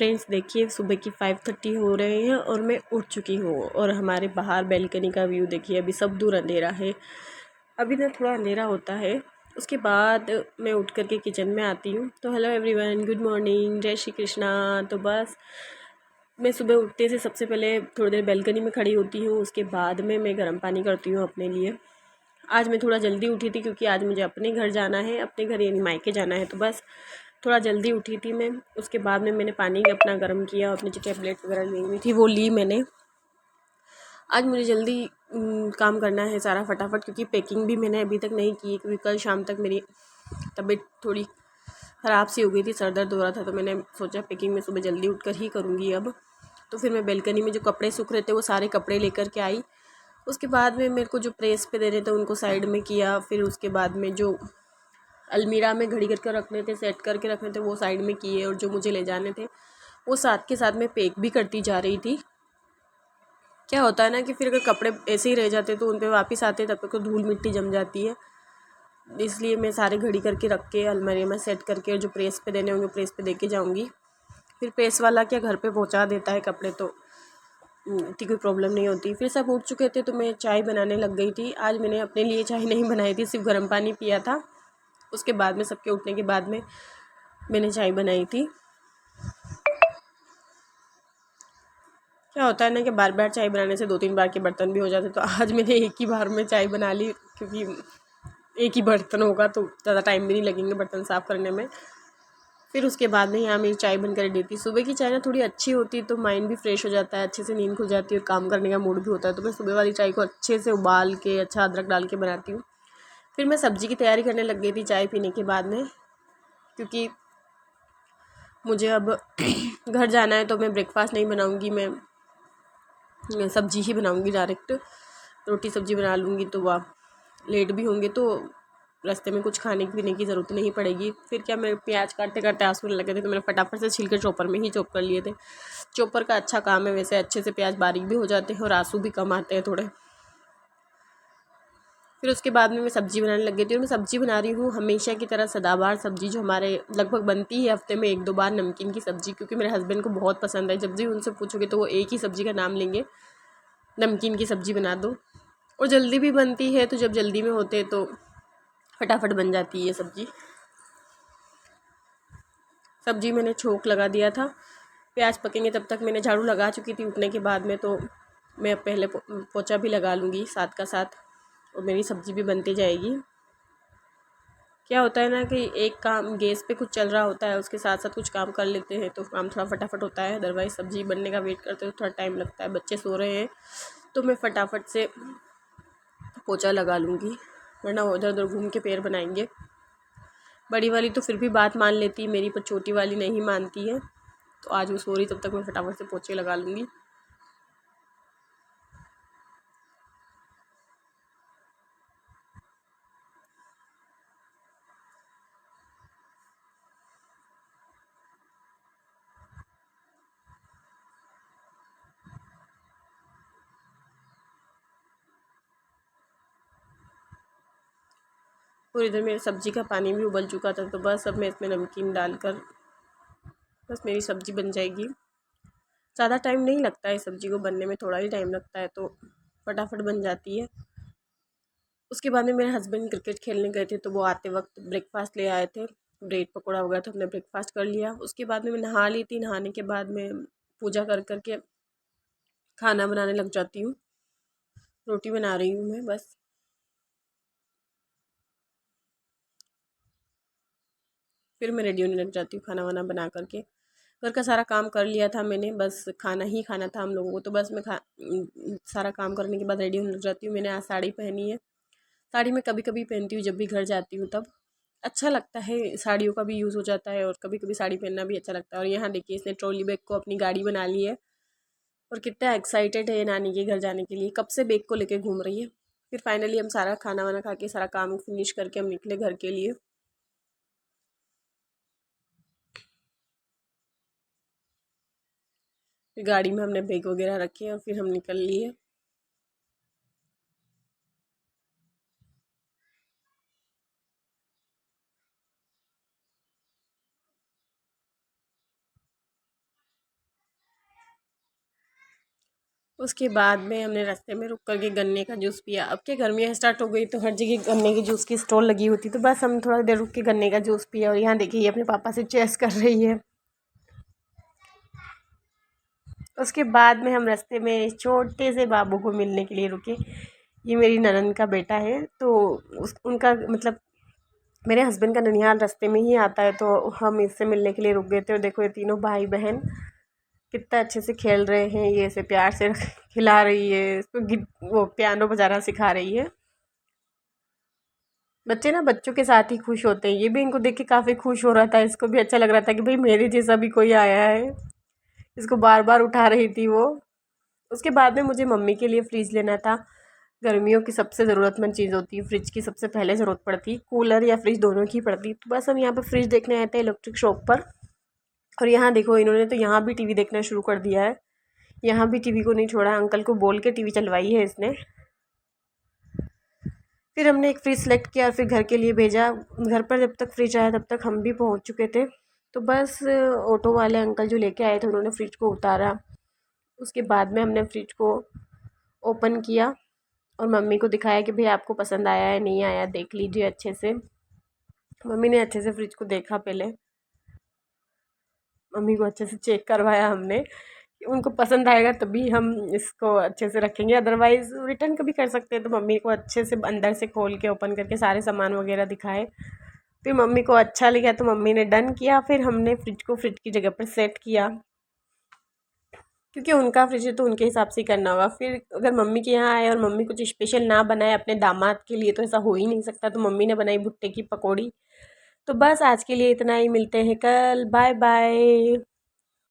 Friends देखिए सुबह की 5:30 हो रहे हैं और मैं उठ चुकी हूँ। और हमारे बाहर बैल्कनी का व्यू देखिए, अभी सब दूर अंधेरा है। अभी ना थोड़ा अंधेरा होता है, उसके बाद मैं उठ करके किचन में आती हूँ। तो हेलो एवरीवन, गुड मॉर्निंग, जय श्री कृष्णा। तो बस मैं सुबह उठते से सबसे पहले थोड़ी देर बैल्कनी में खड़ी होती हूँ, उसके बाद में मैं गर्म पानी करती हूँ अपने लिए। आज मैं थोड़ा जल्दी उठी थी क्योंकि आज मुझे अपने घर जाना है, अपने घर यानी मायके जाना है। तो बस थोड़ा जल्दी उठी थी मैं। उसके बाद में मैंने पानी अपना गर्म किया, अपनी जो टैबलेट वगैरह ली हुई थी वो ली मैंने। आज मुझे जल्दी काम करना है सारा फटाफट, क्योंकि पैकिंग भी मैंने अभी तक नहीं की, क्योंकि कल शाम तक मेरी तबीयत थोड़ी ख़राब सी हो गई थी, सर दर्द हो रहा था। तो मैंने सोचा पैकिंग मैं सुबह जल्दी उठकर ही करूँगी अब। तो फिर मैं बेलकनी में जो कपड़े सूख रहे थे वो सारे कपड़े लेकर के आई। उसके बाद में मेरे को जो प्रेस पे देने थे उनको साइड में किया। फिर उसके बाद में जो अलमीरा में घड़ी करके रखने थे, सेट करके रखने थे, वो साइड में किए। और जो मुझे ले जाने थे वो साथ के साथ में पैक भी करती जा रही थी। क्या होता है ना कि फिर अगर कपड़े ऐसे ही रह जाते तो उन पर वापस आते तब तक तो धूल मिट्टी जम जाती है। इसलिए मैं सारे घड़ी करके रख के अलमारी में सेट करके, जो प्रेस पे देने होंगे प्रेस पे दे के जाऊँगी। फिर प्रेस वाला क्या घर पे पहुँचा देता है कपड़े, तो इतनी कोई प्रॉब्लम नहीं होती। फिर सब उठ चुके थे तो मैं चाय बनाने लग गई थी। आज मैंने अपने लिए चाय नहीं बनाई थी, सिर्फ गर्म पानी पिया था। उसके बाद में सबके उठने के बाद में मैंने चाय बनाई थी। क्या होता है ना कि बार बार चाय बनाने से 2-3 बार के बर्तन भी हो जाते। तो आज मैंने एक ही बार में चाय बना ली, क्योंकि एक ही बर्तन होगा तो ज़्यादा टाइम भी नहीं लगेंगे बर्तन साफ़ करने में। फिर उसके बाद में यहाँ मेरी चाय बनकर रेडी थी। सुबह की चाय ना थोड़ी अच्छी होती है तो माइंड भी फ्रेश हो जाता है, अच्छे से नींद खुल जाती है और काम करने का मूड भी होता है। तो मैं सुबह वाली चाय को अच्छे से उबाल के अच्छा अदरक डाल के बनाती हूँ। फिर मैं सब्ज़ी की तैयारी करने लग गई थी चाय पीने के बाद में, क्योंकि मुझे अब घर जाना है। तो मैं ब्रेकफास्ट नहीं बनाऊँगी, मैं सब्ज़ी ही बनाऊँगी डायरेक्ट। रोटी सब्ज़ी बना लूँगी तो वह लेट भी होंगे तो रास्ते में कुछ खाने पीने की ज़रूरत नहीं पड़ेगी। फिर क्या, मैं प्याज काटते काटते आंसू आने लगे थे तो मैंने फटाफट से छिलके चॉपर में ही चॉप कर लिए थे। चॉपर का अच्छा काम है वैसे, अच्छे से प्याज बारीक भी हो जाते हैं और आंसू भी कम आते हैं थोड़े। फिर उसके बाद में मैं सब्ज़ी बनाने लग गई थी। और मैं सब्ज़ी बना रही हूँ हमेशा की तरह सदाबहार सब्ज़ी, जो हमारे लगभग बनती है हफ्ते में 1-2 बार, नमकीन की सब्ज़ी। क्योंकि मेरे हस्बैंड को बहुत पसंद है, जब भी उनसे पूछोगे तो वो एक ही सब्ज़ी का नाम लेंगे, नमकीन की सब्ज़ी बना दो। और जल्दी भी बनती है, तो जब जल्दी में होते तो फटाफट बन जाती है ये सब्ज़ी। सब्ज़ी मैंने छोंक लगा दिया था, प्याज पकेंगे तब तक मैंने झाड़ू लगा चुकी थी उठने के बाद में। तो मैं पहले पोछा भी लगा लूँगी साथ का साथ, और मेरी सब्ज़ी भी बनती जाएगी। क्या होता है ना कि एक काम गैस पे कुछ चल रहा होता है, उसके साथ साथ कुछ काम कर लेते हैं तो काम थोड़ा फटाफट होता है। अदरवाइज़ सब्ज़ी बनने का वेट करते तो थोड़ा टाइम लगता है। बच्चे सो रहे हैं तो मैं फटाफट से पोछा लगा लूँगी, वरना उधर उधर घूम के पैर बनाएंगे। बड़ी वाली तो फिर भी बात मान लेती है मेरी, पर छोटी वाली नहीं मानती है। तो आज वो सो रही, तब तक मैं फटाफट से पोछे लगा लूँगी। और इधर मेरी सब्ज़ी का पानी भी उबल चुका था। तो बस अब मैं इसमें नमकीन डालकर बस मेरी सब्ज़ी बन जाएगी। ज़्यादा टाइम नहीं लगता है सब्ज़ी को बनने में, थोड़ा ही टाइम लगता है, तो फटाफट बन जाती है। उसके बाद में मेरे हस्बैंड क्रिकेट खेलने गए थे, तो वो आते वक्त ब्रेकफास्ट ले आए थे, ब्रेड पकौड़ा वगैरह। तो हमने ब्रेकफास्ट कर लिया। उसके बाद में मैं नहा ली थी, नहाने के बाद में पूजा कर करके खाना बनाने लग जाती हूँ। रोटी बना रही हूँ मैं बस। फिर मैं रेडी होने लग जाती हूँ खाना वाना बना करके। घर का सारा काम कर लिया था मैंने, बस खाना ही खाना था हम लोगों को। तो बस मैं सारा काम करने के बाद रेडी होने लग जाती हूँ। मैंने आज साड़ी पहनी है। साड़ी मैं कभी कभी पहनती हूँ जब भी घर जाती हूँ, तब अच्छा लगता है, साड़ियों का भी यूज़ हो जाता है और कभी कभी साड़ी पहनना भी अच्छा लगता है। और यहाँ देखिए इसने ट्रॉली बैग को अपनी गाड़ी बना ली है और कितना एक्साइटेड है नानी के घर जाने के लिए, कब से बैग को लेके घूम रही है। फिर फाइनली हम सारा खाना वाना खा के सारा काम फिनिश करके हम निकले घर के लिए। फिर गाड़ी में हमने बैग वगैरह रखे और फिर हम निकल लिए। उसके बाद में हमने रास्ते में रुक कर के गन्ने का जूस पिया। अब क्या गर्मियाँ स्टार्ट हो गई तो हर जगह गन्ने के जूस की स्टॉल लगी होती, तो बस हम थोड़ा देर रुक के गन्ने का जूस पिया। और यहाँ देखिए ये अपने पापा से चेस कर रही है। उसके बाद में हम रास्ते में छोटे से बाबू को मिलने के लिए रुके। ये मेरी ननद का बेटा है, तो उनका मतलब मेरे हस्बैंड का ननिहाल रास्ते में ही आता है, तो हम इससे मिलने के लिए रुक गए थे। और देखो ये तीनों भाई बहन कितना अच्छे से खेल रहे हैं। ये इसे प्यार से खिला रही है, इसको वो पियानो बजाना सिखा रही है। बच्चे ना बच्चों के साथ ही खुश होते हैं। ये भी इनको देख के काफ़ी खुश हो रहा था, इसको भी अच्छा लग रहा था कि भाई मेरे जैसा भी कोई आया है। इसको बार बार उठा रही थी वो। उसके बाद में मुझे मम्मी के लिए फ्रिज लेना था। गर्मियों की सबसे ज़रूरतमंद चीज़ होती है फ्रिज की, सबसे पहले ज़रूरत पड़ती है। कूलर या फ्रिज दोनों की पड़ती, तो बस हम यहाँ पर फ्रिज देखने आए थे इलेक्ट्रिक शॉप पर। और यहाँ देखो इन्होंने तो यहाँ भी टीवी देखना शुरू कर दिया है। यहाँ भी टीवी को नहीं छोड़ा, अंकल को बोल के टीवी चलवाई है इसने। फिर हमने एक फ्रिज सेलेक्ट किया और फिर घर के लिए भेजा। घर पर जब तक फ्रिज आया तब तक हम भी पहुँच चुके थे। तो बस ऑटो वाले अंकल जो लेके आए थे उन्होंने फ्रिज को उतारा। उसके बाद में हमने फ्रिज को ओपन किया और मम्मी को दिखाया कि भाई आपको पसंद आया है नहीं आया, देख लीजिए अच्छे से। मम्मी ने अच्छे से फ्रिज को देखा पहले। मम्मी को अच्छे से चेक करवाया हमने कि उनको पसंद आएगा तभी हम इसको अच्छे से रखेंगे, अदरवाइज़ रिटर्न कभी कर सकते हैं। तो मम्मी को अच्छे से अंदर से खोल के ओपन करके सारे सामान वगैरह दिखाए। फिर मम्मी को अच्छा लगा तो मम्मी ने डन किया। फिर हमने फ्रिज को फ्रिज की जगह पर सेट किया, क्योंकि उनका फ्रिज है तो उनके हिसाब से ही करना होगा। फिर अगर मम्मी के यहाँ आए और मम्मी कुछ स्पेशल ना बनाए अपने दामाद के लिए तो ऐसा हो ही नहीं सकता। तो मम्मी ने बनाई भुट्टे की पकौड़ी। तो बस आज के लिए इतना ही, मिलते हैं कल, बाय बाय।